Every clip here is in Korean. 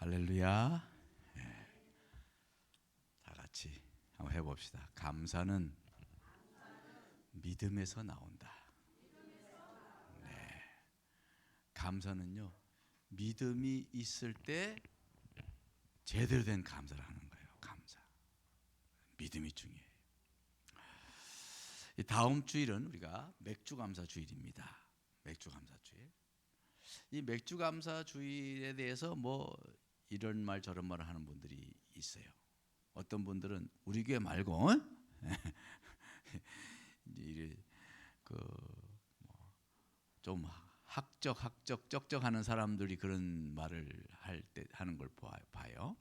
할렐루야. 다 같이 한번 해봅시다. 감사는 믿음에서 나온다. 네. 감사는요, 믿음이 있을 때 제대로 된 감사를 하는 거예요. 감사. 믿음이 중요해요. 다음 주일은 우리가 맥주 감사 주일입니다. 맥주 감사 주일. 이 맥주 감사 주일에 대해서 뭐 이런 말 저런 말을 하는 분들이 있어요. 어떤 분들은 우리 교회 말고 좀 학적 쩍쩍하는 사람들이 그런 말을 할 때 하는 걸 봐요.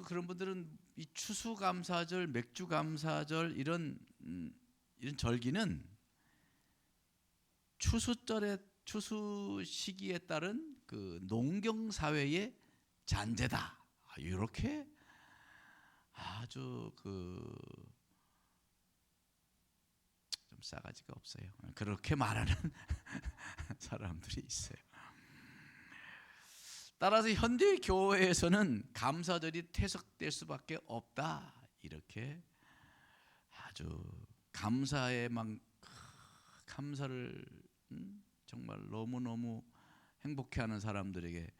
그런 분들은 이 추수감사절, 맥주감사절 이런 절기는 추수 시기에 따른 그 농경 사회의 잔재다. 이렇게 아주 좀 싸가지가 없어요. 그렇게 말하는 사람들이 있어요. 따라서 현대 교회에서는 감사절이 퇴색될 수밖에 없다. 이렇게 아주 감사를 정말 너무너무 행복해하는 사람들에게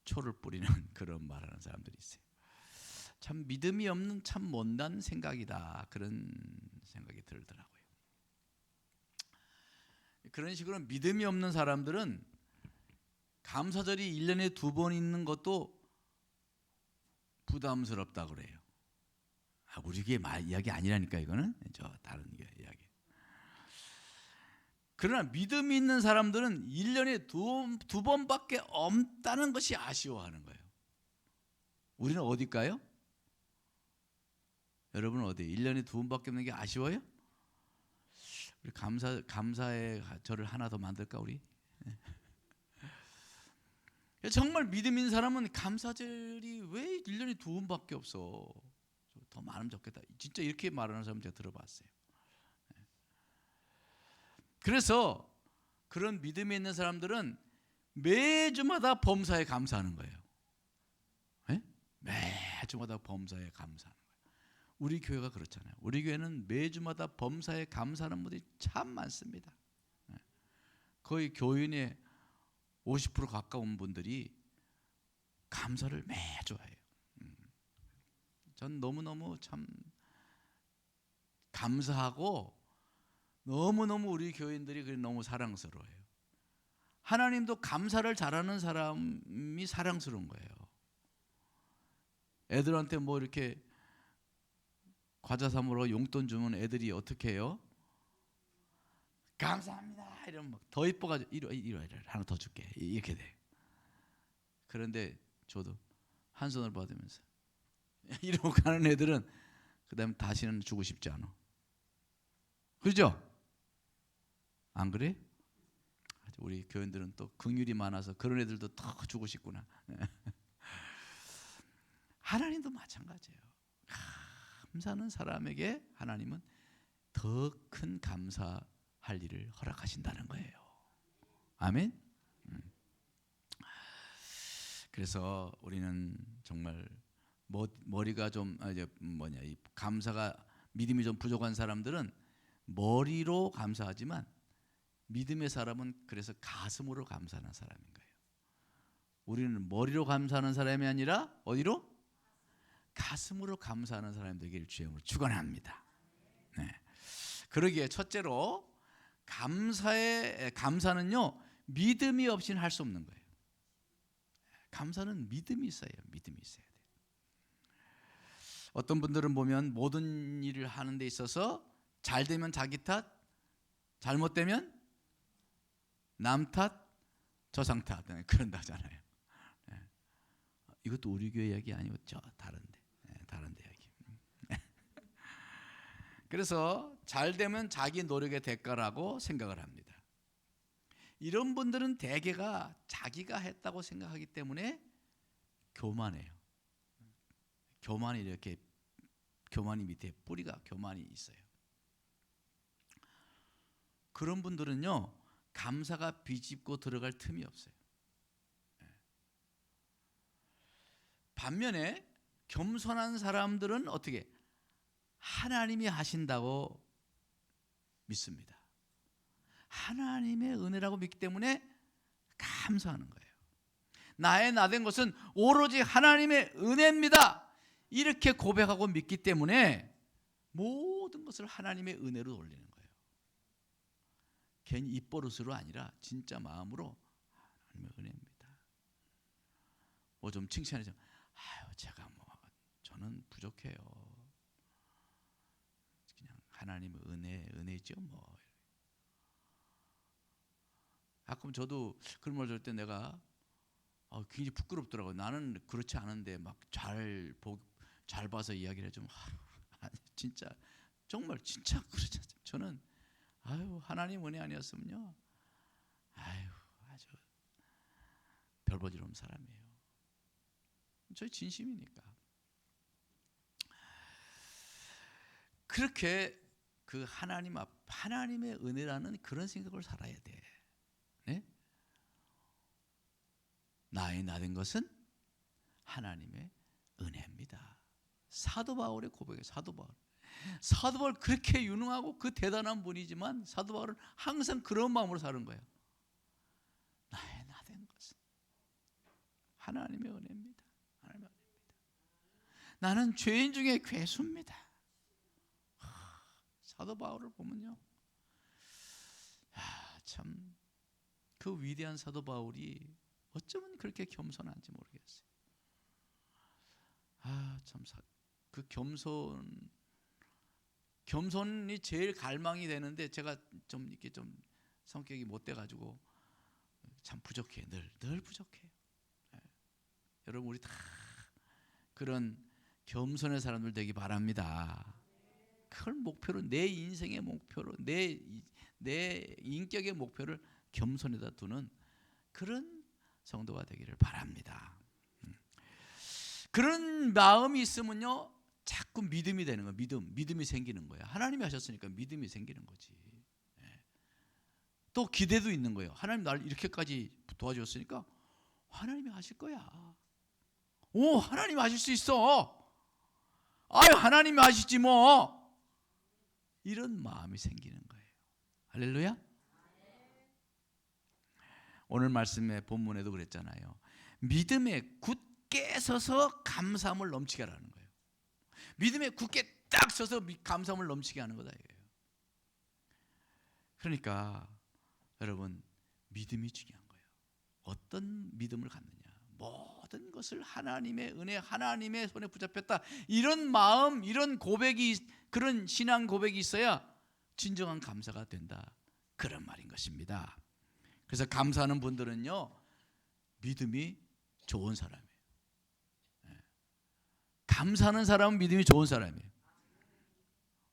초를 뿌리는 그런 말하는 사람들이 있어요. 참 믿음이 없는 참 못난 생각이다. 그런 생각이 들더라고요. 그런 식으로 믿음이 없는 사람들은 감사절이 1년에 2번 있는 것도 부담스럽다 그래요. 우리 교회 이야기 아니라니까 이거는 저 다른 이야기. 그러나 믿음이 있는 사람들은 1년에 두 번밖에 없다는 것이 아쉬워하는 거예요. 우리는 어딜까요? 여러분은 어디? 1년에 2번밖에 없는 게 아쉬워요? 우리 감사의 절을 하나 더 만들까 우리? 정말 믿음 있는 사람은 감사절이 왜 1년에 2번밖에 없어? 더 많으면 좋겠다. 진짜 이렇게 말하는 사람 제가 들어봤어요. 그래서 그런 믿음이 있는 사람들은 매주마다 범사에 감사하는 거예요. 네? 매주마다 범사에 감사하는 거예요. 우리 교회가 그렇잖아요. 우리 교회는 매주마다 범사에 감사하는 분들이 참 많습니다. 거의 교인의 50% 가까운 분들이 감사를 매주 해요. 전 너무너무 참 감사하고 너무너무 우리 교인들이 너무 사랑스러워요. 하나님도 감사를 잘하는 사람이 사랑스러운 거예요. 애들한테 뭐 이렇게 과자 사먹으러 용돈 주면 애들이 어떻게 해요? 감사합니다. 이러면 막 더 이뻐가지고 이리 하나 더 줄게. 이렇게 돼. 그런데 저도 한 손을 받으면서 이러고 가는 애들은 그 다음에 다시는 주고 싶지 않아. 그렇죠? 안 그래? 우리 교인들은 또 긍휼이 많아서 그런 애들도 더 주고 싶구나. 하나님도 마찬가지예요. 감사하는 사람에게 하나님은 더 큰 감사할 일을 허락하신다는 거예요. 아멘. 그래서 우리는 정말 머리가 좀 이 감사가 믿음이 좀 부족한 사람들은 머리로 감사하지만 믿음의 사람은 그래서 가슴으로 감사하는 사람인 거예요. 우리는 머리로 감사하는 사람이 아니라 어디로? 가슴으로 감사하는 사람이 되기를 주님으로 축원합니다. 네. 그러기에 첫째로 감사는요 믿음이 없이는 할 수 없는 거예요. 감사는 믿음이 있어야 돼요. 어떤 분들은 보면 모든 일을 하는 데 있어서 잘 되면 자기 탓, 잘못되면 남 탓, 저상 탓 그런다잖아요. 이것도 우리 교회 이야기 아니고 저 다른데 이야기. 그래서 잘 되면 자기 노력의 대가라고 생각을 합니다. 이런 분들은 대개가 자기가 했다고 생각하기 때문에 교만해요. 교만이 밑에 뿌리가 교만이 있어요. 그런 분들은요 감사가 비집고 들어갈 틈이 없어요. 반면에 겸손한 사람들은 어떻게 하나님이 하신다고 믿습니다. 하나님의 은혜라고 믿기 때문에 감사하는 거예요. 나의 나된 것은 오로지 하나님의 은혜입니다. 이렇게 고백하고 믿기 때문에 모든 것을 하나님의 은혜로 돌리는 거예요. 괜히 입버릇으로 아니라 진짜 마음으로 하나님의 은혜입니다. 뭐 좀 칭찬해서 제가 뭐 저는 부족해요. 그냥 하나님의 은혜죠 뭐. 가끔 저도 그런 말 들을 때 내가 굉장히 부끄럽더라고요. 나는 그렇지 않은데 막 잘 봐서 이야기를 해주면 진짜 정말 진짜 그렇지 않습니다. 저는 하나님 은혜 아니었으면요 아주 별볼일 없는 사람이에요. 저희 진심이니까. 그렇게 그 하나님의 은혜라는 그런 생각을 살아야 돼. 네? 나의 나된 것은 하나님의 은혜입니다. 사도 바울의 고백이에요. 사도 바울 그렇게 유능하고 그 대단한 분이지만 사도 바울은 항상 그런 마음으로 사는 거예요. 나의 나된 것은 하나님의 은혜입니다. 하나님의 은혜입니다. 나는 죄인 중에 괴수입니다. 사도 바울을 보면요, 참 그 위대한 사도 바울이 어쩌면 그렇게 겸손한지 모르겠어요. 참 그 겸손이 제일 갈망이 되는데 제가 좀 이렇게 좀 성격이 못 돼 가지고 참 부족해. 늘 부족해요. 여러분 우리 다 그런 겸손의 사람들 되기 바랍니다. 그걸 목표로 내 인생의 목표로 내 인격의 목표를 겸손에다 두는 그런 성도가 되기를 바랍니다. 그런 마음이 있으면요 자꾸 믿음이 되는 거예요. 믿음이 생기는 거예요. 하나님이 하셨으니까 믿음이 생기는 거지. 또 기대도 있는 거예요. 하나님 나를 이렇게까지 도와주셨으니까 하나님이 하실 거야. 하나님이 하실 수 있어. 하나님이 하시지 뭐. 이런 마음이 생기는 거예요. 할렐루야. 오늘 말씀의 본문에도 그랬잖아요. 믿음에 굳게 서서 감사함을 넘치게 하라는 거예요. 믿음에 굳게 딱 서서 감사함을 넘치게 하는 거다 이거예요. 그러니까 여러분 믿음이 중요한 거예요. 어떤 믿음을 갖느냐. 모든 것을 하나님의 은혜, 하나님의 손에 붙잡혔다. 이런 마음, 이런 고백이, 그런 신앙 고백이 있어야 진정한 감사가 된다. 그런 말인 것입니다. 그래서 감사하는 분들은요 믿음이 좋은 사람이에요. 감사하는 사람은 믿음이 좋은 사람이에요.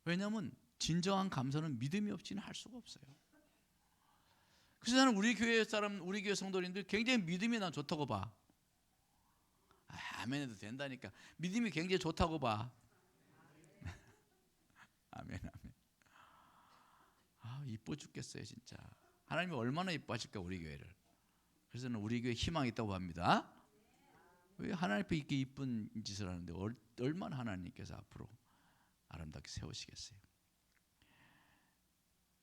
왜냐하면 진정한 감사는 믿음이 없이는 할 수가 없어요. 그래서 나는 우리 교회 성도님들 굉장히 믿음이 난 좋다고 봐. 아멘 해도 된다니까. 믿음이 굉장히 좋다고 봐. 아멘. 이뻐 죽겠어요 진짜. 하나님이 얼마나 이뻐하실까 우리 교회를. 그래서 저는 우리 교회 희망이 있다고 합니다. 왜 하나님 앞에 이렇게 이쁜 짓을 하는데 얼마나 하나님께서 앞으로 아름답게 세우시겠어요.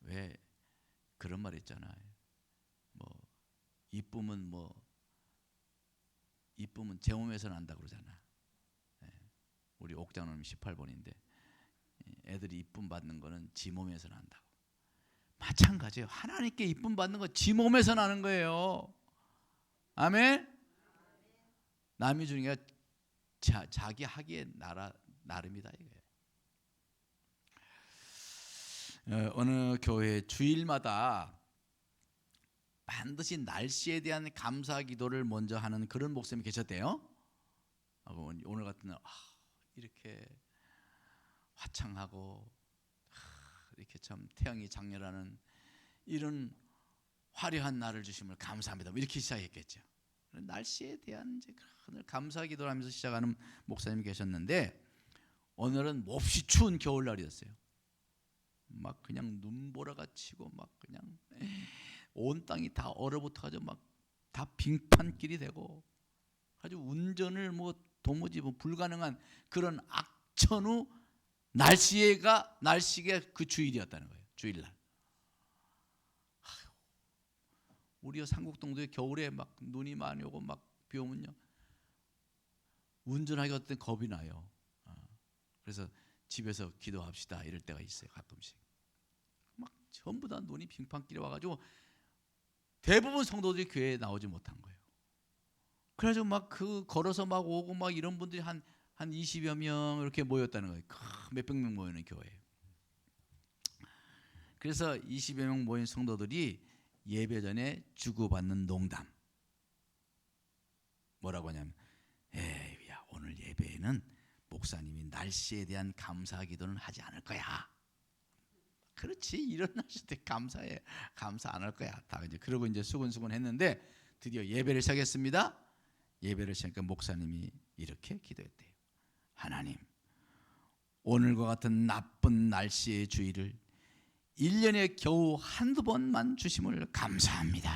왜 그런 말 있잖아요. 이쁨은 제 몸에서 난다 그러잖아. 우리 옥장로님 18번인데 애들이 이쁨 받는 거는 지 몸에서 난다고. 마찬가지예요. 하나님께 이쁨 받는 거 지 몸에서 나는 거예요. 아멘. 남이 주는 게 자기 하기에 나름이다 이거예요. 어느 교회 주일마다 반드시 날씨에 대한 감사 기도를 먼저 하는 그런 목사님이 계셨대요. 오늘 같은 날 이렇게 화창하고 이렇게 참 태양이 장렬하는 이런 화려한 날을 주심을 감사합니다. 이렇게 시작했겠죠. 날씨에 대한 이제 감사 기도를 하면서 시작하는 목사님이 계셨는데 오늘은 몹시 추운 겨울날이었어요. 막 그냥 눈보라가 치고 막 그냥 온 땅이 다 얼어붙어가지고 막 다 빙판길이 되고 아주 운전을 도무지 뭐 불가능한 그런 악천후 날씨가 그 주일이었다는 거예요. 주일날. 우리 상국동도에 겨울에 막 눈이 많이 오고 막 비 오면요, 운전하기가 어떤 겁이 나요. 그래서 집에서 기도합시다 이럴 때가 있어요. 가끔씩 막 전부 다 눈이 빙판길에 와가지고 대부분 성도들이 교회에 나오지 못한 거예요. 그래가지고 막 걸어서 막 오고 막 이런 분들이 한 20여 명 이렇게 모였다는 거예요. 몇백 명 모이는 교회에. 그래서 20여 명 모인 성도들이 예배 전에 주고받는 농담, 뭐라고 하냐면, 야, 오늘 예배에는 목사님이 날씨에 대한 감사 기도는 하지 않을 거야. 그렇지, 이런 날씨 때 감사 안 할 거야. 다 이제 그러고 이제 수근수근 했는데 드디어 예배를 시작했습니다. 예배를 시작하니까 목사님이 이렇게 기도했대요. 하나님, 오늘과 같은 나쁜 날씨의 주의를 1년에 겨우 한두 번만 주심을 감사합니다.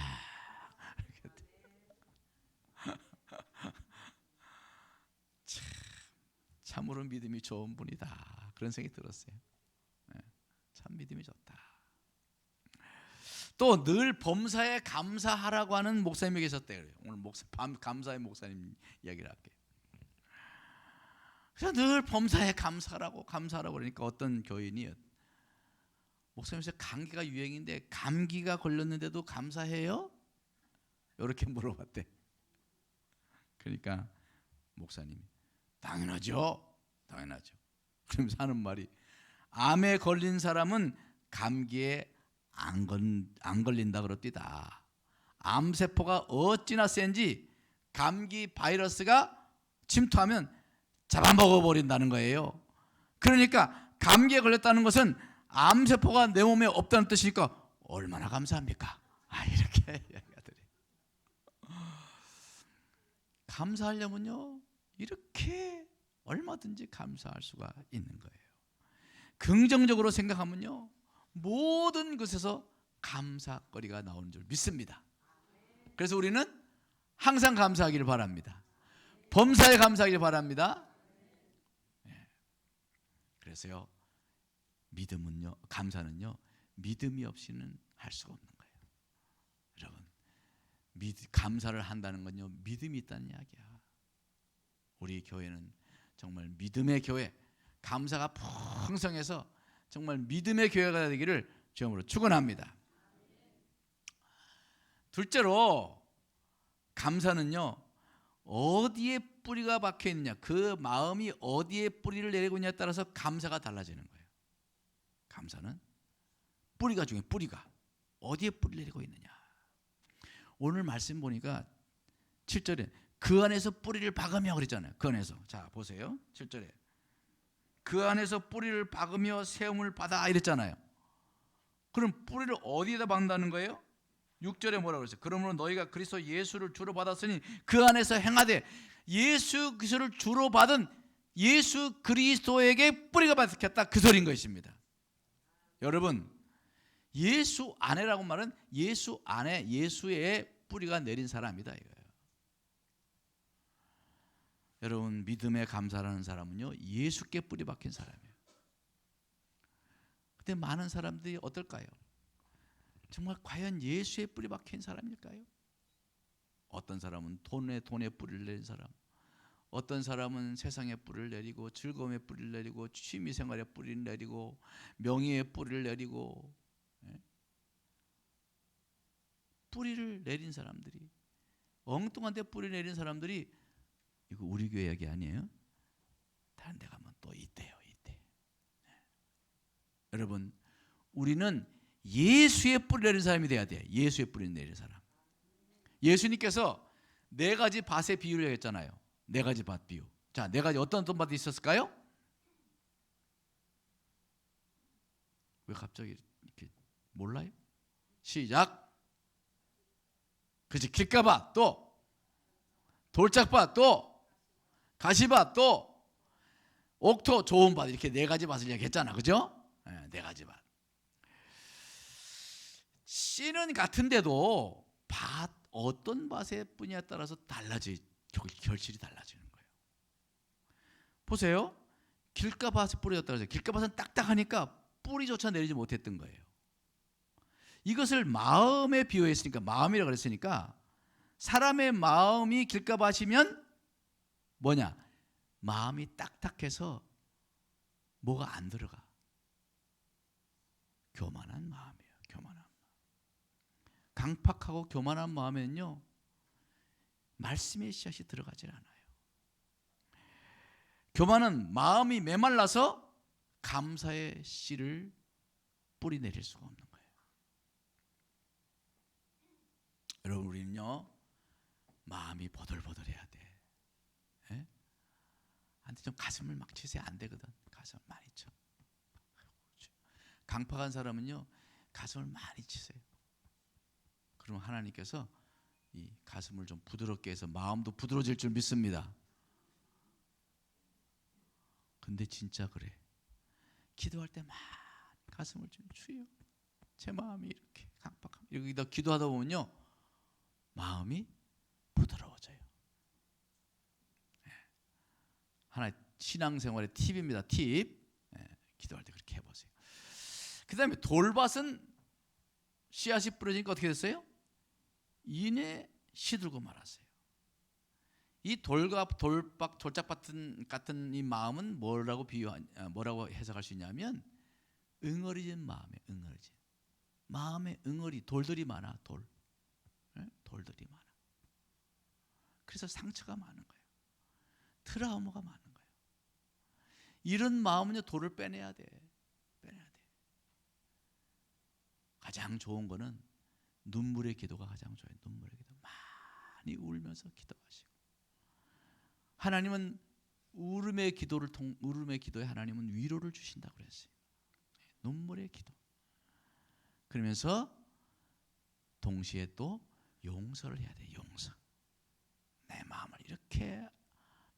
참으로 믿음이 좋은 분이다, 그런 생각이 들었어요. 참 믿음이 좋다. 또 늘 범사에 감사하라고 하는 목사님이 계셨대요. 오늘 감사의 목사님 이야기를 할게요. 그래서 늘 범사에 감사하라고 그러니까 어떤 교인이, 목사님께서 감기가 유행인데 감기가 걸렸는데도 감사해요? 이렇게 물어봤대. 그러니까 목사님이 당연하죠. 그러면서 하는 말이, 암에 걸린 사람은 감기에 안 걸린다 그럽디다. 암세포가 어찌나 센지 감기 바이러스가 침투하면 잡아먹어버린다는 거예요. 그러니까 감기에 걸렸다는 것은 암세포가 내 몸에 없다는 뜻이니까 얼마나 감사합니까? 이렇게 이야기하더래요. 감사하려면요, 이렇게 얼마든지 감사할 수가 있는 거예요. 긍정적으로 생각하면요, 모든 것에서 감사거리가 나오는 줄 믿습니다. 그래서 우리는 항상 감사하기를 바랍니다. 범사에 감사하기를 바랍니다. 그래서요, 감사는요, 믿음이 없이는 할 수가 없는 거예요. 여러분, 감사를 한다는 건요, 믿음이 있다는 이야기야. 우리 교회는 정말 믿음의 교회, 감사가 풍성해서 정말 믿음의 교회가 되기를 주님으로 축원합니다. 둘째로, 감사는요, 어디에 뿌리가 박혀 있느냐, 그 마음이 어디에 뿌리를 내리고 있냐에 따라서 감사가 달라지는 거예요. 감사는 뿌리가 중요해요. 뿌리가 어디에 뿌리를 내리고 있느냐. 오늘 말씀 보니까 7절에 그 안에서 뿌리를 박으며 그랬잖아요. 그 안에서. 자, 보세요. 7절에 그 안에서 뿌리를 박으며 세움을 받아 이랬잖아요. 그럼 뿌리를 어디에다 박는다는 거예요? 6절에 뭐라고 그랬어요? 그러므로 너희가 그리스도 예수를 주로 받았으니 그 안에서 행하되, 예수 그리스도를 주로 받은 예수 그리스도에게 뿌리가 박혔다, 그 소리인 것입니다. 여러분, 예수 안에라고 말은 예수 안에 예수의 뿌리가 내린 사람이다 이거예요. 여러분, 믿음에 감사하는 사람은요, 예수께 뿌리 박힌 사람이에요. 근데 많은 사람들이 어떨까요? 정말 과연 예수의 뿌리 박힌 사람일까요? 어떤 사람은 돈에 뿌리를 내린 사람, 어떤 사람은 세상에 뿌리를 내리고, 즐거움에 뿌리를 내리고, 취미생활에 뿌리를 내리고, 명예에 뿌리를 내리고, 뿌리를 내린 사람들이, 엉뚱한 데 뿌리 내린 사람들이, 이거 우리 교회 이야기 아니에요? 다른 데 가면 또 있대요. 여러분, 우리는 예수의 뿌리 내린 사람이 돼야 돼요. 예수의 뿌리 내린 사람. 예수님께서 4가지 밭의 비유를 했잖아요. 4가지 밭 비유. 자, 4가지 어떤 밭이 있었을까요? 왜 갑자기 이렇게 몰라요? 시작. 그렇지. 길가밭, 또 돌짝밭, 또 가시밭, 또 옥토 좋은 밭, 이렇게 4가지 밭을 얘기했잖아. 그죠? 4가지 밭. 씨는 같은데도 어떤 밭의 뿌냐에 따라서 결실이 달라지는 거예요. 보세요. 길가밭에 뿌려졌다고 해서 길가밭은 딱딱하니까 뿌리조차 내리지 못했던 거예요. 이것을 마음에 비유했으니까, 마음이라고 그랬으니까, 사람의 마음이 길가밭이면 뭐냐? 마음이 딱딱해서 뭐가 안 들어가. 교만한 마음이에요. 교만한 마음. 강팍하고 교만한 마음에는요, 말씀의 씨앗이 들어가질 않아요. 교만은 마음이 메말라서 감사의 씨를 뿌리 내릴 수가 없는 거예요. 여러분, 우리는요, 마음이 보들보들해야 돼. 예? 한테 좀 가슴을 막 치세요. 안 되거든. 가슴을 많이 쳐. 강팍한 사람은요, 가슴을 많이 치세요. 그러면 하나님께서 이 가슴을 좀 부드럽게 해서 마음도 부드러워질 줄 믿습니다. 근데 진짜 그래. 기도할 때 막 가슴을 좀 추요. 제 마음이 이렇게 강팍함. 여기다 기도하다 보면요, 마음이 부드러워져요. 하나의 신앙생활의 팁입니다. 팁. 기도할 때 그렇게 해보세요. 그 다음에 돌밭은 씨앗이 뿌려지니까 어떻게 됐어요? 이내 시들고 말았어요. 이 돌박 같은 이 마음은 뭐라고 해석할 수 있냐면, 응어리진 마음에 응어리진. 마음에 응어리, 돌들이 많아. 돌들이 많아. 그래서 상처가 많은 거예요. 트라우마가 많은 거예요. 이런 마음은요, 돌을 빼내야 돼. 가장 좋은 거는 눈물의 기도가 가장 좋아요. 눈물의 기도. 많이 울면서 기도하시고. 하나님은 울음의 기도에 하나님은 위로를 주신다고 그랬어요. 눈물의 기도. 그러면서 동시에 또 용서를 해야 돼. 용서. 내 마음을 이렇게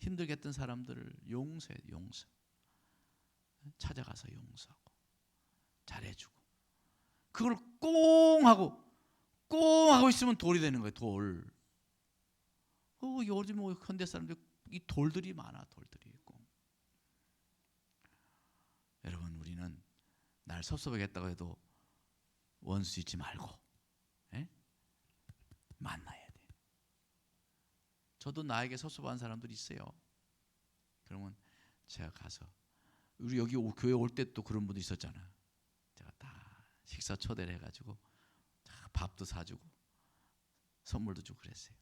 힘들게 했던 사람들을 용서해. 용서. 찾아가서 용서하고 잘해주고. 그걸 꽁 하고 있으면 돌이 되는 거예요. 돌. 요즘 뭐 현대 사람들 이 돌들이 많아. 돌들이 있고. 여러분, 우리는 날 섭섭하게 했다고 해도 원수 잊지 말고, 예? 만나야 돼. 저도 나에게 섭섭한 사람들이 있어요. 그러면 제가 가서, 우리 여기 교회 올 때 또 그런 분도 있었잖아. 제가 다 식사 초대를 해가지고 밥도 사주고 선물도 주고 그랬어요.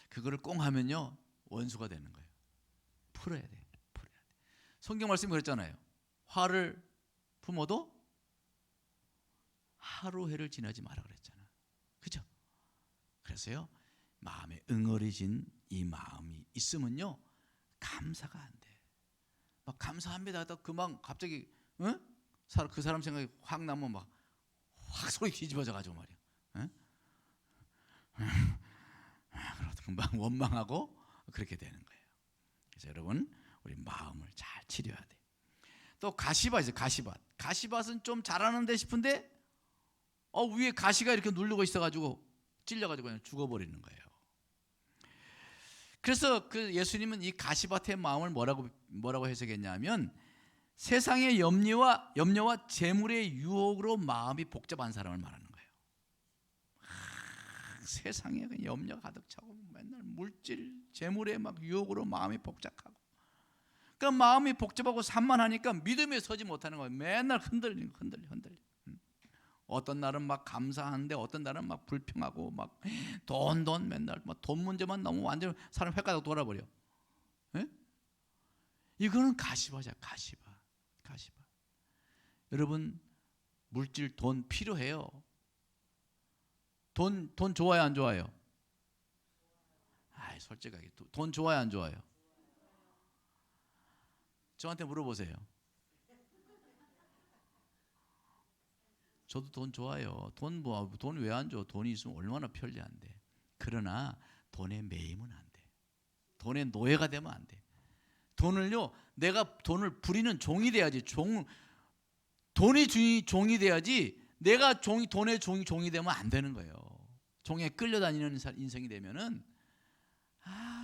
그거를 꽁 하면요, 원수가 되는 거예요. 풀어야 돼. 성경 말씀이 그랬잖아요. 화를 품어도 하루 해를 지나지 마라 그랬잖아. 그죠? 그래서요, 마음에 응어리진 이 마음이 있으면요, 감사가 안 돼. 막 감사합니다 하다 그만 갑자기 그 사람 생각이 확 나면 막 확 소리 뒤집어져 가지고 말이야. 그러다 금방 원망하고 그렇게 되는 거예요. 그래서 여러분, 우리 마음을 잘 치료해야 돼. 또 가시밭 있어요. 가시밭은 좀 잘하는데 싶은데 위에 가시가 이렇게 누르고 있어가지고 찔려가지고 그냥 죽어버리는 거예요. 그래서 그 예수님은 이 가시밭의 마음을 뭐라고 해석했냐면, 세상의 염려와 재물의 유혹으로 마음이 복잡한 사람을 말하는 거예요. 세상에 염려 가득 차고 맨날 물질, 재물의 막 유혹으로 마음이 복잡하고, 그러니까 마음이 복잡하고 산만하니까 믿음에 서지 못하는 거예요. 맨날 흔들려. 어떤 날은 막 감사한데 어떤 날은 막 불평하고 막 돈 맨날 막 돈 문제만 너무 완전 사람 헷갈려 돌아버려. 예? 이거는 가시밭이야. 가시밭. 여러분, 물질 돈 필요해요. 돈 좋아요, 안 좋아요? 솔직하게 돈 좋아요, 안 좋아요? 저한테 물어보세요. 저도 돈 좋아요. 돈 왜 안 줘? 돈이 있으면 얼마나 편리한데. 그러나 돈에 매이면 안 돼. 돈의 노예가 되면 안 돼. 내가 돈을 부리는 종이 돼야지. 돈이 종이 돼야지. 내가 돈의 종이 되면 안 되는 거예요. 종에 끌려다니는 인생이 되면은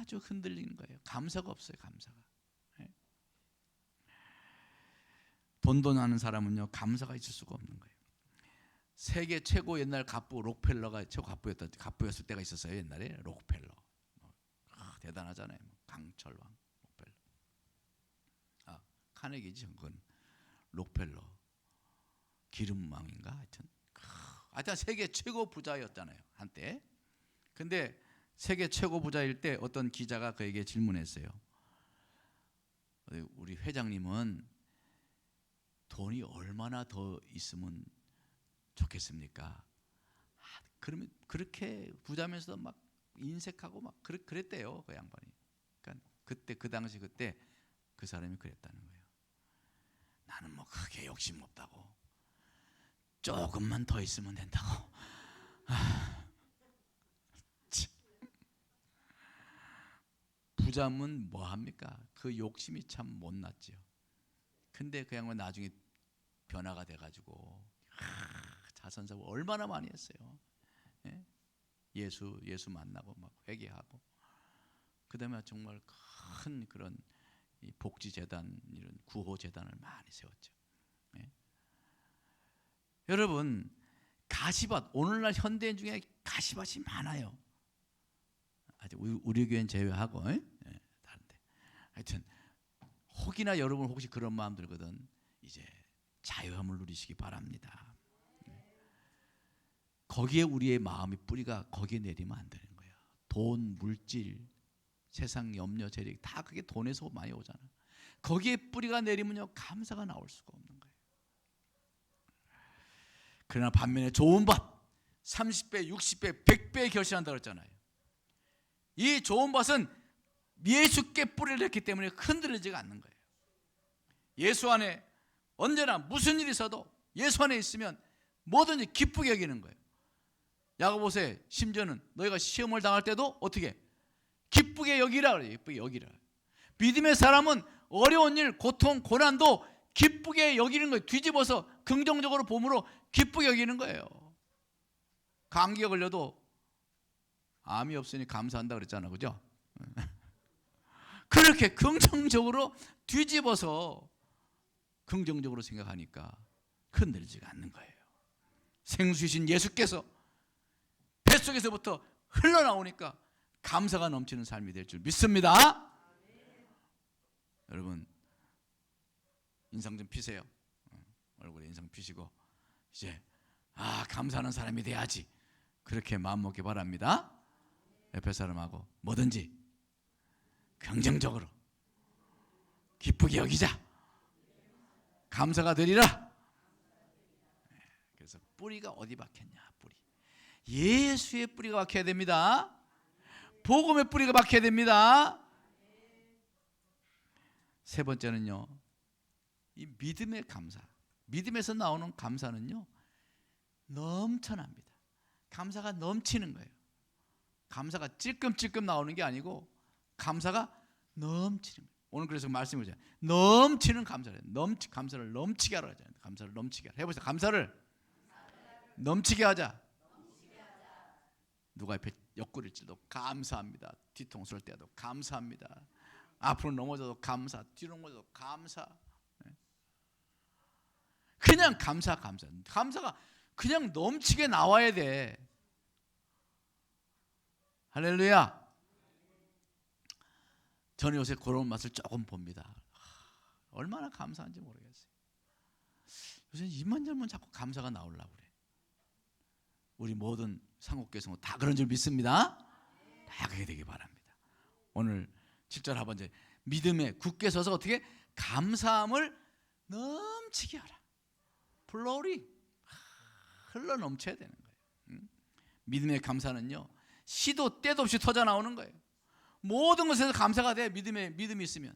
아주 흔들리는 거예요. 감사가 없어요. 감사가. 돈도 나는 사람은요 감사가 있을 수가 없는 거예요. 세계 최고 옛날 갑부 록펠러가 최고 갑부였을 때가 있었어요. 옛날에 록펠러. 대단하잖아요. 강철왕 록펠러. 카네기지 그건 록펠러. 기름왕인가 하여튼 세계 최고 부자였잖아요 한때. 근데 세계 최고 부자일 때 어떤 기자가 그에게 질문했어요. 우리 회장님은 돈이 얼마나 더 있으면 좋겠습니까? 그러면 그렇게 부자면서도 막 인색하고 막 그랬대요 그 양반이. 그러니까 그때 그 당시 그때 그 사람이 그랬다는 거예요. 나는 뭐 크게 욕심 없다고. 조금만 더 있으면 된다고. 부자면 뭐 합니까? 그 욕심이 참 못났죠. 근데 그 양반 나중에 변화가 돼가지고 자선사고 얼마나 많이 했어요. 예? 예수 만나고 막 회개하고 그다음에 정말 큰 그런 복지 재단 이런 구호 재단을 많이 세웠죠. 예? 여러분 가시밭 오늘날 현대인 중에 가시밭이 많아요. 아직 우리 교회는 제외하고 다른데 하여튼 혹이나 여러분 혹시 그런 마음 들거든 이제 자유함을 누리시기 바랍니다. 거기에 우리의 마음의 뿌리가 거기에 내리면 안 되는 거예요. 돈, 물질, 세상 염려, 재력 다 그게 돈에서 많이 오잖아. 거기에 뿌리가 내리면요 감사가 나올 수가 없는 거예요. 그러나 반면에 좋은 밭 30배, 60배, 100배 결실한다고 했잖아요. 이 좋은 밭은 예수께 뿌리를 냈기 때문에 흔들리지가 않는 거예요. 예수 안에 언제나 무슨 일이 있어도 예수 안에 있으면 뭐든지 기쁘게 여기는 거예요. 야고보서에 심지어는 너희가 시험을 당할 때도 어떻게 기쁘게 여기라 그래요. 기쁘게 여기라. 믿음의 사람은 어려운 일, 고통, 고난도 기쁘게 여기는 거예요. 뒤집어서 긍정적으로 봄으로 기쁘게 여기는 거예요. 감기가 걸려도 암이 없으니 감사한다 그랬잖아, 그죠? 그렇게 긍정적으로 뒤집어서 긍정적으로 생각하니까 흔들리지가 않는 거예요. 생수이신 예수께서 뱃속에서부터 흘러나오니까 감사가 넘치는 삶이 될 줄 믿습니다. 여러분 인상 좀 피세요. 얼굴에 인상 피시고 이제 감사하는 사람이 돼야지 그렇게 마음먹기 바랍니다. 옆에 사람하고 뭐든지 긍정적으로 기쁘게 여기자. 감사가 되리라. 그래서 뿌리가 어디 박혔냐? 뿌리. 예수의 뿌리가 박혀야 됩니다. 복음의 뿌리가 박혀야 됩니다. 세 번째는요, 이 믿음의 감사. 믿음에서 나오는 감사는요, 넘쳐납니다. 감사가 넘치는 거예요. 감사가 찔끔찔끔 나오는 게 아니고 감사가 넘치는 거예요. 오늘 그래서 말씀을 드려요. 넘치는 감사를 감사를 넘치게 하라 하잖아요. 감사를 넘치게 하라. 해보세요. 감사를 넘치게 하자. 누가 옆에 옆구리를 찔러도 감사합니다. 뒤통수 를 떼도 감사합니다. 앞으로 넘어져도 감사, 뒤로 넘어져도 감사. 그냥 감사가 그냥 넘치게 나와야 돼. 할렐루야. 저는 요새 그런 맛을 조금 봅니다. 얼마나 감사한지 모르겠어요. 요새 입만 열면 자꾸 감사가 나오려고 그래. 우리 모든 상국교회 성도 다 그런 줄 믿습니다. 다 그렇게 되기 바랍니다. 오늘 7절 하반절 믿음에 굳게 서서 어떻게 감사함을 넘치게 하라. 플로리 흘러 넘쳐야 되는 거예요. 믿음의 감사는요 시도 때도 없이 터져 나오는 거예요. 모든 것에서 감사가 돼. 믿음이 있으면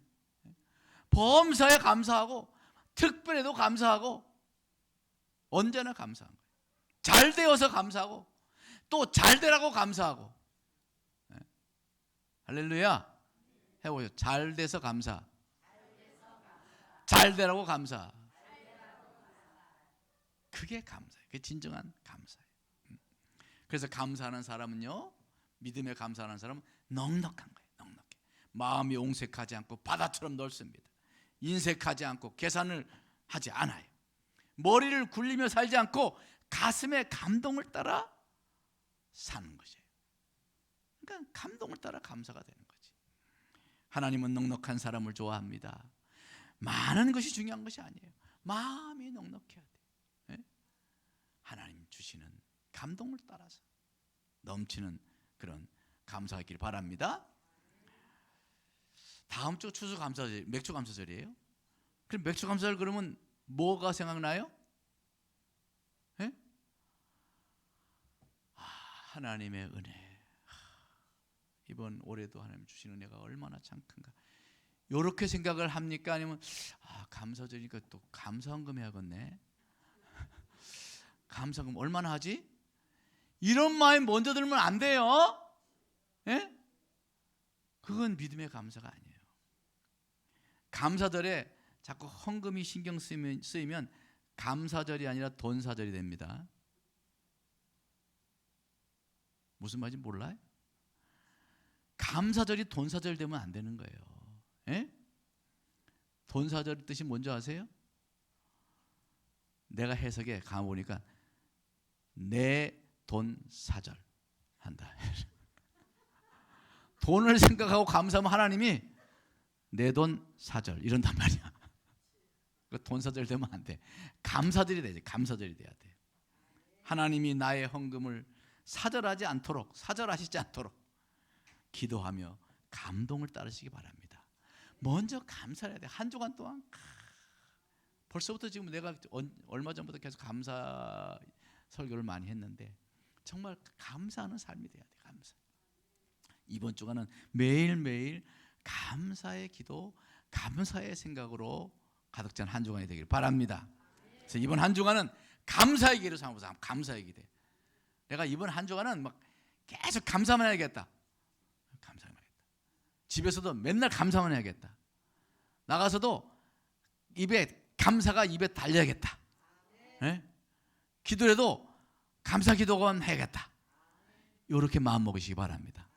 범사에 감사하고 특별해도 감사하고 언제나 감사한 거예요. 잘 되어서 감사하고 또 잘 되라고 감사하고. 할렐루야. 해보세요. 잘 돼서 감사. 잘 되라고 감사. 그게 감사예요. 그게 진정한 감사예요. 그래서 감사하는 사람은요, 믿음에 감사하는 사람은 넉넉한 거예요. 넉넉해. 마음이 옹색하지 않고 바다처럼 넓습니다. 인색하지 않고 계산을 하지 않아요. 머리를 굴리며 살지 않고 가슴의 감동을 따라 사는 것이에요. 그러니까 감동을 따라 감사가 되는 거지. 하나님은 넉넉한 사람을 좋아합니다. 많은 것이 중요한 것이 아니에요. 마음이 넉넉해야 돼요. 예? 하나님 주시는 감동을 따라서 넘치는 그런 감사가 있길 바랍니다. 다음 주 추수감사절, 맥주감사절이에요. 그럼 맥주감사절 그러면 뭐가 생각나요? 예? 하나님의 은혜. 이번 올해도 하나님 주신 은혜가 얼마나 참 큰가. 이렇게 생각을 합니까? 아니면 감사절이니까 또 감사헌금 해야겠네. 감사헌금 얼마나 하지? 이런 마음 먼저 들면 안 돼요. 예? 그건 믿음의 감사가 아니에요. 감사절에 자꾸 헌금이 신경 쓰이면 감사절이 아니라 돈사절이 됩니다. 무슨 말인지 몰라요? 감사절이 돈사절 되면 안 되는 거예요. 예? 돈사절 뜻이 뭔지 아세요? 내가 해석에 가보니까 내 돈 사절 한다. 돈을 생각하고 감사하면 하나님이 내 돈 사절 이런단 말이야. 돈 사절 되면 안 돼. 감사절이 돼야지. 감사절이 돼야 돼. 하나님이 나의 헌금을 사절하지 않도록, 사절하시지 않도록 기도하며 감동을 따르시기 바랍니다. 먼저 감사해야 돼. 한 주간 동안 벌써부터 지금 내가 얼마 전부터 계속 감사 설교를 많이 했는데 정말 감사하는 삶이 돼야 돼. 감사. 이번 주간은 매일매일 감사의 기도, 감사의 생각으로 가득 찬 한 주간이 되길 바랍니다. 그래서 이번 한 주간은 감사의 기로 삼아보세요. 감사의 기대. 내가 이번 한 주간은 막 계속 감사만 해야겠다. 감사만 해야겠다. 집에서도 맨날 감사만 해야겠다. 나가서도 감사가 입에 달려야겠다. 네? 기도해도 감사 기도만 해야겠다. 이렇게 마음 먹으시기 바랍니다.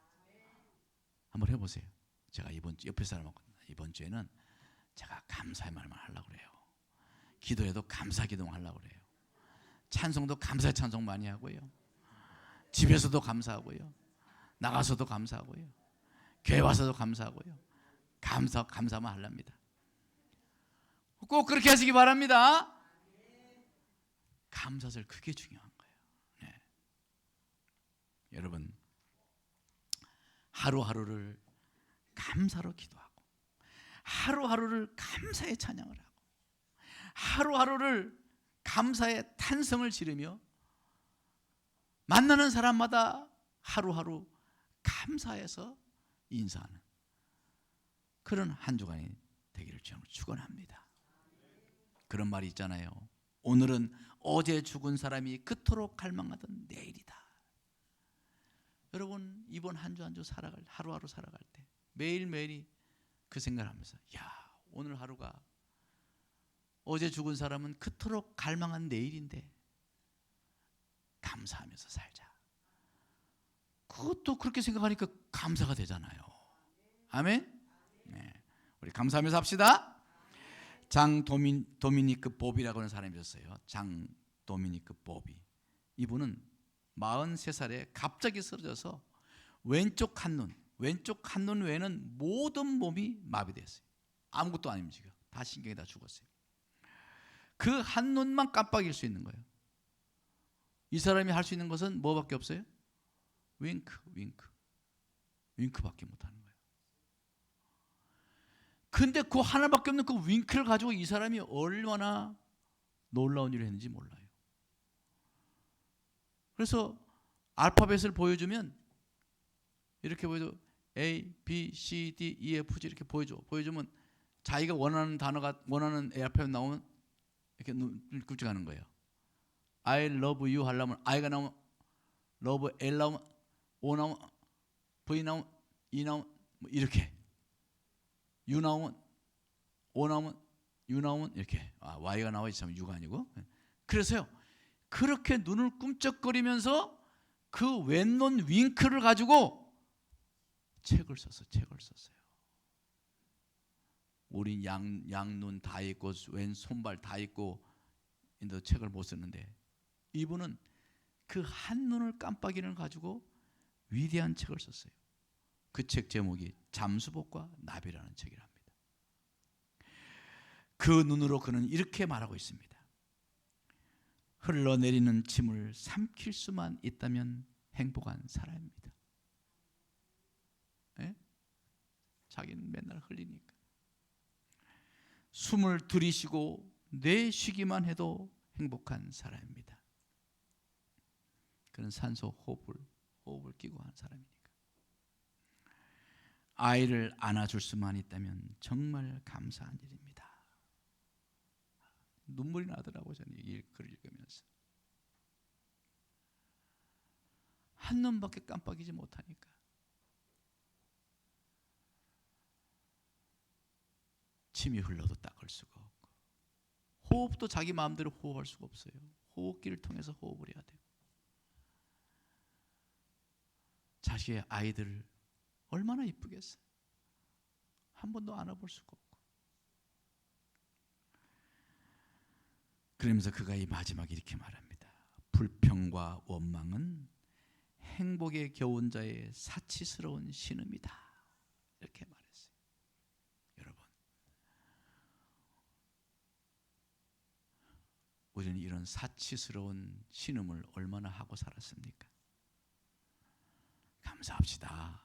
한번 해보세요. 제가 옆에 사람하고 이번 주에는 제가 감사의 말만 하려고 그래요. 기도해도 감사 기도 하려고 그래요. 찬송도 감사의 찬송 많이 하고요. 집에서도 감사하고요. 나가서도 감사하고요. 교회 와서도 감사하고요. 감사만 하랍니다. 꼭 그렇게 하시기 바랍니다. 감사절 그게 중요한 거예요. 네. 여러분 하루하루를 감사로 기도하고 하루하루를 감사의 찬양을 하고 하루하루를 감사의 탄성을 지르며 만나는 사람마다 하루하루 감사해서 인사하는 그런 한 주간이 되기를 저는 축원합니다. 그런 말이 있잖아요. 오늘은 어제 죽은 사람이 그토록 갈망하던 내일이다. 여러분 이번 한 주 한 주 살아갈 하루하루 살아갈 때 매일매일이 그 생각을 하면서 오늘 하루가 어제 죽은 사람은 그토록 갈망한 내일인데 감사하면서 살자. 그것도 그렇게 생각하니까 감사가 되잖아요. 아멘. 네. 우리 감사하면서 합시다. 장 도미니크 보비라고 하는 사람이 있었어요. 장 도미니크 보비. 이분은 43살에 갑자기 쓰러져서 왼쪽 한눈 외에는 모든 몸이 마비됐어요. 아무것도 안 움직여. 다 신경이 다 죽었어요. 그 한눈만 깜빡일 수 있는 거예요. 이 사람이 할 수 있는 것은 뭐밖에 없어요? 윙크밖에 못하는 거예요. 근데 그 하나밖에 없는 그 윙크를 가지고 이 사람이 얼마나 놀라운 일을 했는지 몰라요. 그래서 알파벳을 보여주면 이렇게 보여줘. A, B, C, D, E, F, G 이렇게 보여주면 자기가 원하는 단어가 원하는 알파벳 나오면 이렇게 눈을 끔찍하는 거예요. I love you 하려면 I가 나오면 love, L 나오면 O 나오면 V 나오면 E 나오면 뭐 이렇게 U 나오면 O 나오면 U 나오면 이렇게 Y가 나와야지 참 U가 아니고. 그래서요 그렇게 눈을 꿈쩍거리면서 그 왼눈 윙크를 가지고 책을 썼어요. 우린 양눈 다 있고 왼 손발 다 있고 인도 책을 못 쓰는데 이분은 그 한 눈을 깜빡이는 가지고 위대한 책을 썼어요. 그 책 제목이 잠수복과 나비라는 책이랍니다. 그 눈으로 그는 이렇게 말하고 있습니다. 흘러내리는 침을 삼킬 수만 있다면 행복한 사람입니다. 네? 자기는 맨날 흘리니까. 숨을 들이쉬고 내쉬기만 해도 행복한 사람입니다. 그는 산소 호흡을 끼고 하는 사람이니까. 아이를 안아줄 수만 있다면 정말 감사한 일입니다. 눈물이 나더라고요. 저는 이 글을 읽으면서. 한눈밖에 깜빡이지 못하니까. 침이 흘러도 닦을 수가 없고, 호흡도 자기 마음대로 호흡할 수가 없어요. 호흡기를 통해서 호흡을 해야 돼요. 자식의 아이들을 얼마나 이쁘겠어요. 한 번도 안아볼 수가 없고. 그러면서 그가 이 마지막에 이렇게 말합니다. 불평과 원망은 행복에 겨운 자의 사치스러운 신음이다. 이렇게 말했어요. 여러분, 우리는 이런 사치스러운 신음을 얼마나 하고 살았습니까? 감사합시다.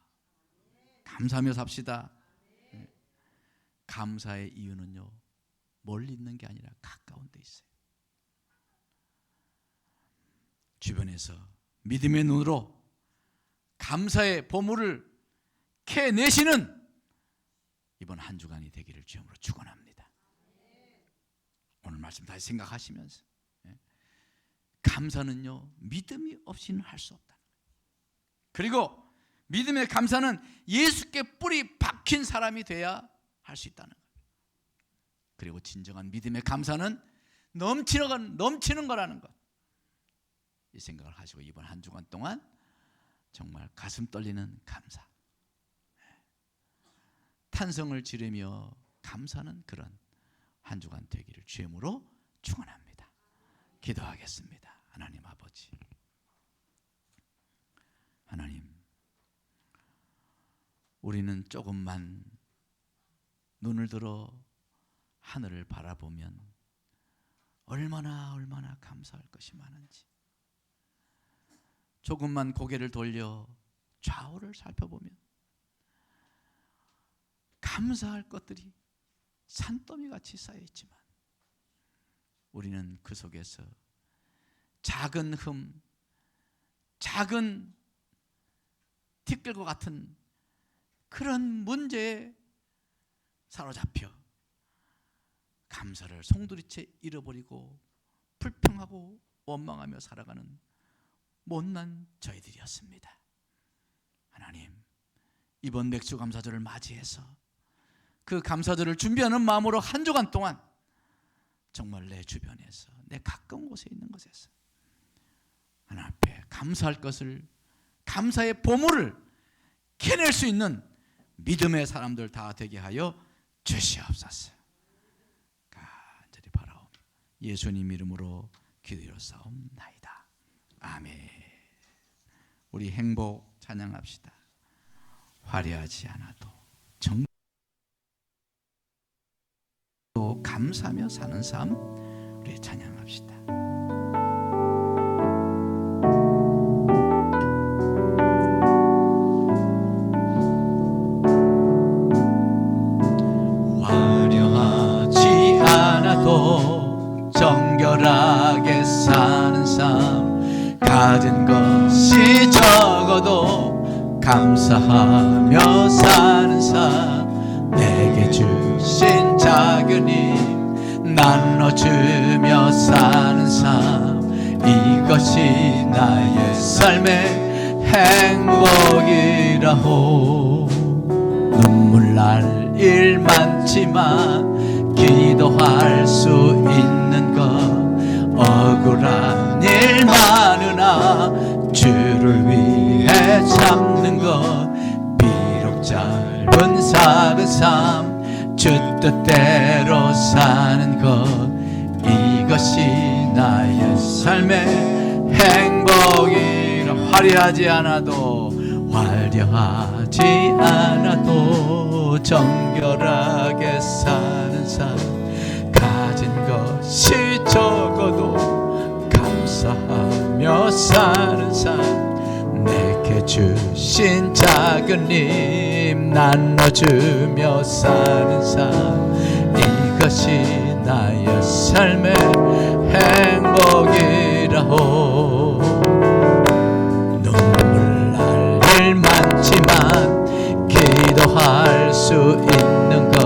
감사하며 삽시다. 감사의 이유는요, 멀리 있는 게 아니라 가까운 데 있어요. 주변에서 믿음의 눈으로 감사의 보물을 캐내시는 이번 한 주간이 되기를 주님으로 축원합니다. 오늘 말씀 다시 생각하시면서 감사는요, 믿음이 없이는 할 수 없다. 그리고 믿음의 감사는 예수께 뿌리 박힌 사람이 돼야 할 수 있다는 거예요. 그리고 진정한 믿음의 감사는 넘치는 거라는 것, 이 생각을 하시고 이번 한 주간 동안 정말 가슴 떨리는 감사, 탄성을 지르며 감사는 그런 한 주간 되기를 주님으로 축원합니다. 기도하겠습니다. 하나님 아버지, 하나님, 우리는 조금만 눈을 들어 하늘을 바라보면 얼마나 감사할 것이 많은지, 조금만 고개를 돌려 좌우를 살펴보면 감사할 것들이 산더미같이 쌓여있지만 우리는 그 속에서 작은 작은 티끌과 같은 그런 문제에 사로잡혀 감사를 송두리째 잃어버리고 불평하고 원망하며 살아가는 못난 저희들이었습니다. 하나님, 이번 맥주감사절을 맞이해서 그 감사절을 준비하는 마음으로 한 주간 동안 정말 내 주변에서, 내 가까운 곳에 있는 곳에서 하나님 앞에 감사할 것을, 감사의 보물을 캐낼 수 있는 믿음의 사람들 다 되게 하여 주시옵소서. 간절히 바라옵니다. 예수님 이름으로 기도하옵나이다. 아멘. 우리 행복 찬양합시다. 화려하지 않아도 정도 감사하며 사는 삶, 우리 찬양합시다. 화려하지 않아도 정결하게 사는 삶, 가진 것이 적어도 감사하며 사는 삶, 내게 주신 작은 힘 나눠주며 사는 삶, 이것이 나의 삶의 행복이라호. 눈물 날 일 많지만 기도할 수 있는 것, 억울한 일 많으나 주를 위해 참는 것, 비록 짧은 사는 삶 주 뜻대로 사는 것, 이것이 나의 삶의 행복이라. 화려하지 않아도 정결하게 사는 삶, 가진 것이 적어도 감사하며 사는 삶, 내게 주신 작은 힘 나눠주며 사는 삶, 이것이 나의 삶의 행복이라오. 눈물 날 일 많지만 기도할 수 있는 것,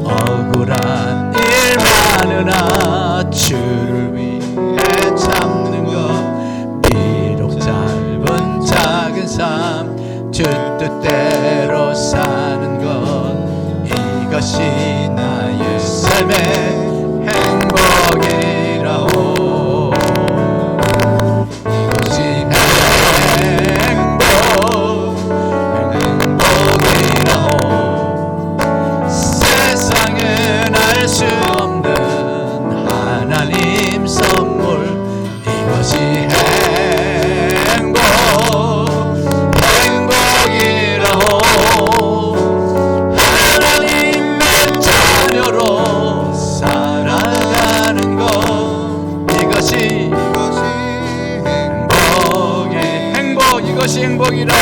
억울한 일 많으나 주를 위해 참는 것, 비록 짧은 작은 삶, 주 뜻대로 사는 것, 이것이 나의 삶의 행복이라오. 이것이 행복이라오. 세상엔 알 수 없는 하나님 선물, 이것이 행복이라오. 하나님의 자녀로 살아가는 것, 이것이 이것이 행복이라오.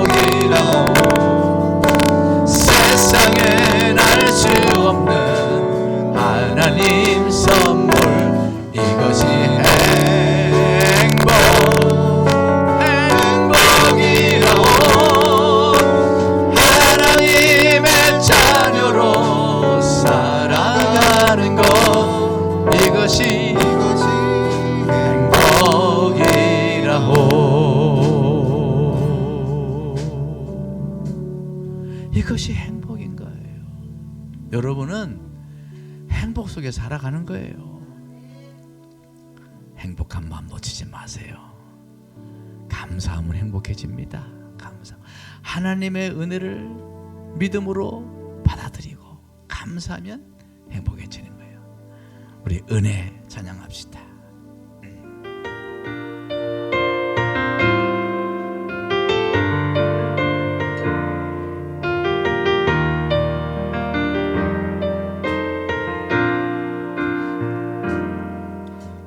행복이라오. 세상엔 알 수 없는 하나님 선물, 이것이 행복이라오. 하나님의 자녀로 살아가는 것, 이것이 행복이라오. 이것이 행복인 거예요. 여러분은 행복 속에 살아가는 거예요. 행복한 마음 놓치지 마세요. 감사하면 행복해집니다. 하나님의 은혜를 믿음으로 받아들이고 감사하면 행복해지는 거예요. 우리 은혜 찬양합시다.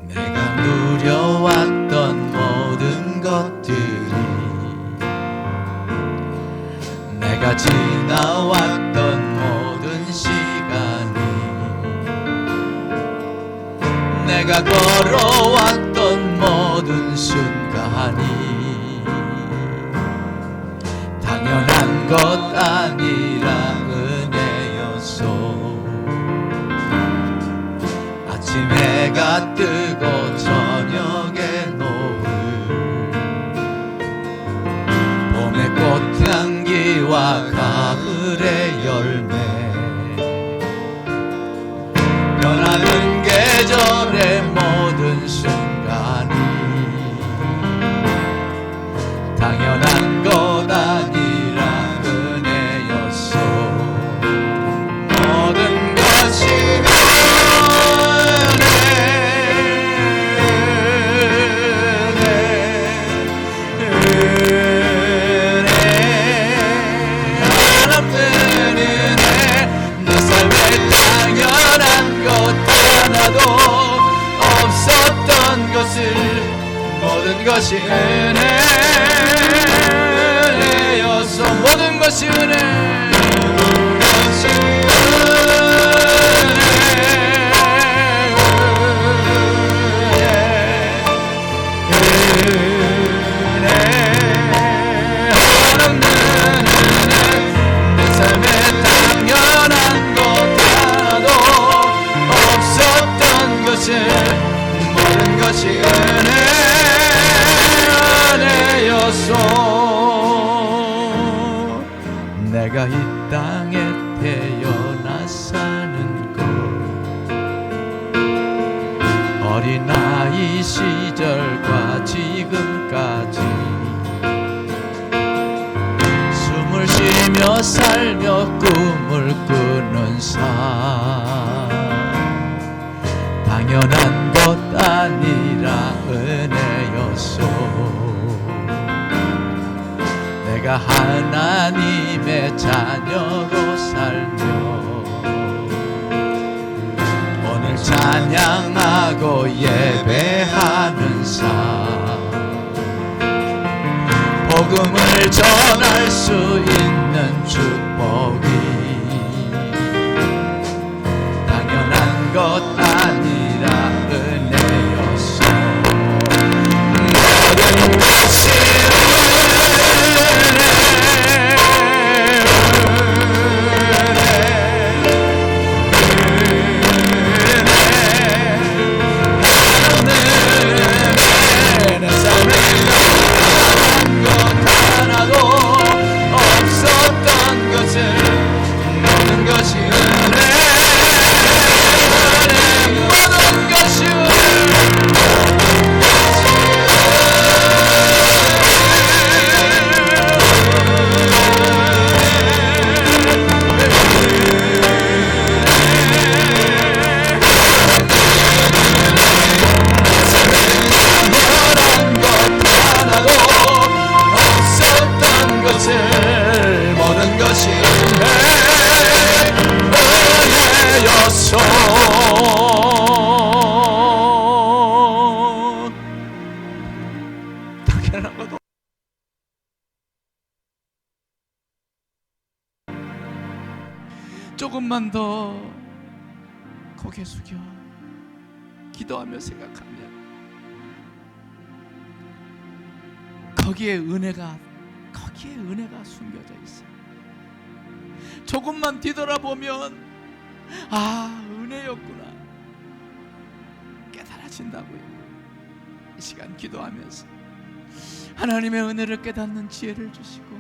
내가 누려왔던 모든 것들이, 내가 지나왔던 모든 시간이, 내가 걸어왔던 모든 순간이 당연한 것 아니라 은혜였소. 아침 해가 뜨고 저녁에 노을, 봄의 꽃향기와 가을의 열매, 변하는 계절의 모든 순간이 당연한 것 아니라 은혜였소. 모든 것이 없었던 것을, 모든 것이 은혜였어. 모든 것이 은혜. 내 삶에 당연한 것 하나도 없었던 것을, 모든 것이 은혜였소. 내가 이 땅에 태어나 사는 것, 어린아이 시절과 지금까지 숨을 쉬며 살며 꿈을 꾸는 삶 당연한 것 아니라 은혜였소. 내가 하나님의 자녀로 살며 오늘 찬양하고 예배하는 삶 복음을 전할 수 있는 축복이 당연한 것 아니라 은혜였어. 모든 것이 조금만 더 고개 숙여 기도하며 생각하면 거기에 은혜가 숨겨져 있어. 조금만 뒤돌아보면 아, 은혜였구나 깨달아진다고요. 이 시간 기도하면서 하나님의 은혜를 깨닫는 지혜를 주시고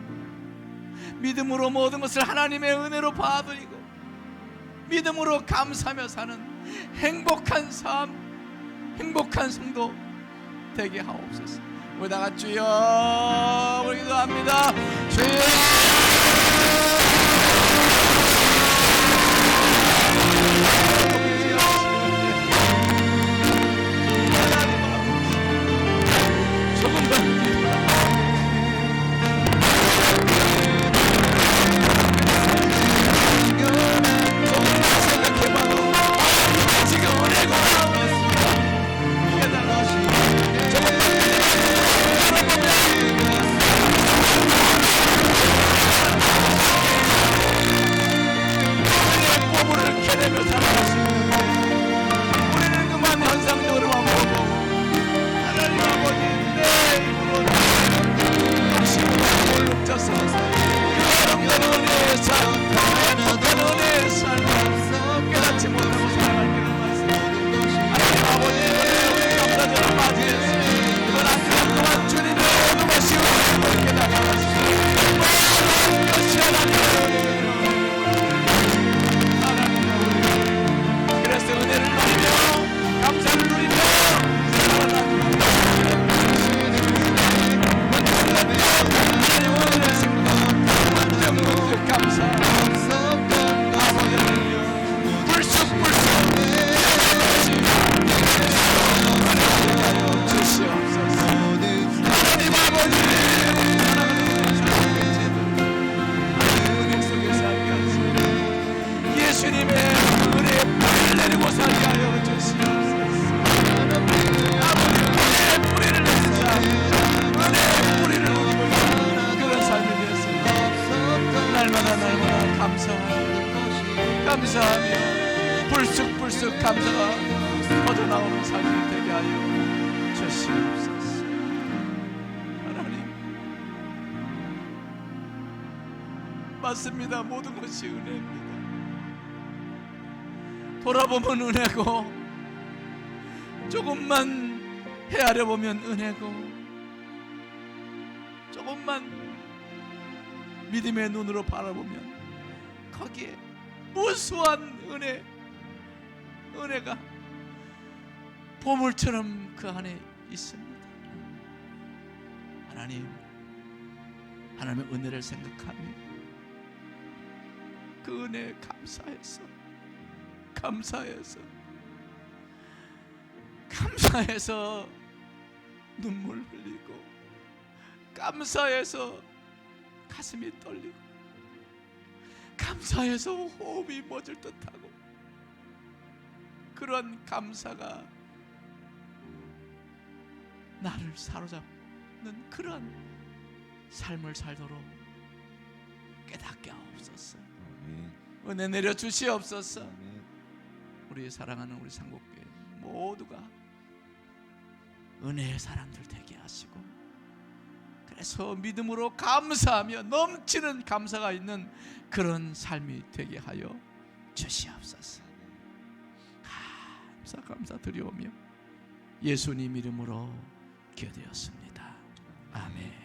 믿음으로 모든 것을 하나님의 은혜로 봐드리고 믿음으로 감사하며 사는 행복한 삶, 행복한 성도 되게 하옵소서. 우리 다 같이 주여 우리 기도합니다. 주여 감사하며 불쑥불쑥 감사가 터져나오는 삶이 되게 하여 주시옵소서. 하나님, 맞습니다. 모든 것이 은혜입니다. 돌아보면 은혜고 조금만 헤아려 보면 은혜고 조금만 믿음의 눈으로 바라보면 거기에 무수한 은혜가 보물처럼 그 안에 있습니다. 하나님의 은혜를 생각하며 그 은혜에 감사해서 눈물 흘리고, 감사해서 가슴이 떨리고, 감사해서 호흡이 멎을 듯하고, 그런 감사가 나를 사로잡는 그런 삶을 살도록 깨닫게 하옵소서. 은혜 내려 주시옵소서. 우리 사랑하는 우리 상복교회 모두가 은혜의 사람들 되게 하시고, 그래서 믿음으로 감사하며 넘치는 감사가 있는 그런 삶이 되게 하여 주시옵소서. 감사 드리오며 예수님 이름으로 기도드렸습니다. 아멘.